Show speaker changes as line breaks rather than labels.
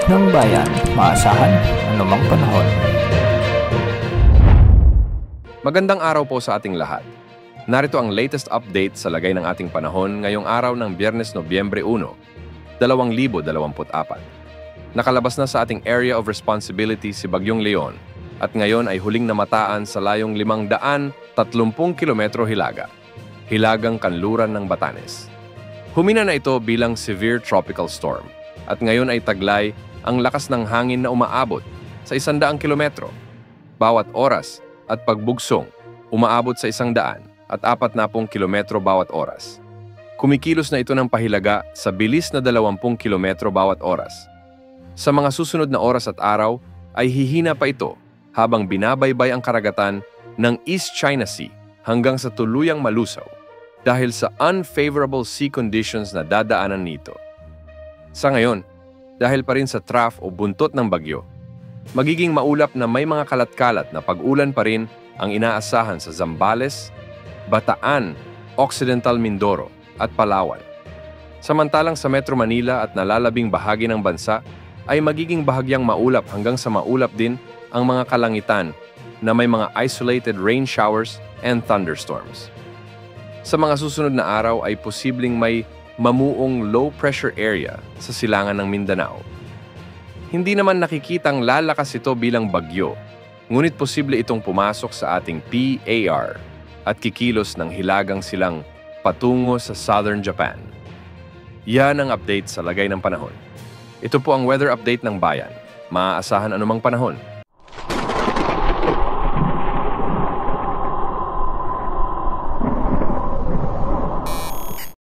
ng bayan, maasahan anumang panahon.
Magandang araw po sa ating lahat. Narito ang latest update sa lagay ng ating panahon ngayong araw ng Biyernes, Nobyembre 1, 2024. Nakalabas na sa ating area of responsibility si Bagyong Leon at ngayon ay huling namataan sa layong 530 kilometro hilaga, hilagang kanluran ng Batanes. Humina na ito bilang severe tropical storm at ngayon ay taglay ang lakas ng hangin na umaabot sa 100 kilometro bawat oras at pagbugsong umaabot sa 100 at 40 kilometro bawat oras. Kumikilos na ito ng pahilaga sa bilis na 20 kilometro bawat oras. Sa mga susunod na oras at araw ay hihina pa ito habang binabaybay ang karagatan ng East China Sea hanggang sa tuluyang malusaw dahil sa unfavorable sea conditions na dadaanan nito. Sa ngayon, dahil pa rin sa trough o buntot ng bagyo, magiging maulap na may mga kalat-kalat na pag-ulan pa rin ang inaasahan sa Zambales, Bataan, Occidental Mindoro at Palawan. Samantalang sa Metro Manila at nalalabing bahagi ng bansa ay magiging bahagyang maulap hanggang sa maulap din ang mga kalangitan na may mga isolated rain showers and thunderstorms. Sa mga susunod na araw ay posibleng may mamuong low-pressure area sa silangan ng Mindanao. Hindi naman nakikitang lalakas ito bilang bagyo, ngunit posible itong pumasok sa ating PAR at kikilos ng hilagang silang patungo sa Southern Japan. Yan ang update sa lagay ng panahon. Ito po ang weather update ng bayan. Maaasahan anumang panahon.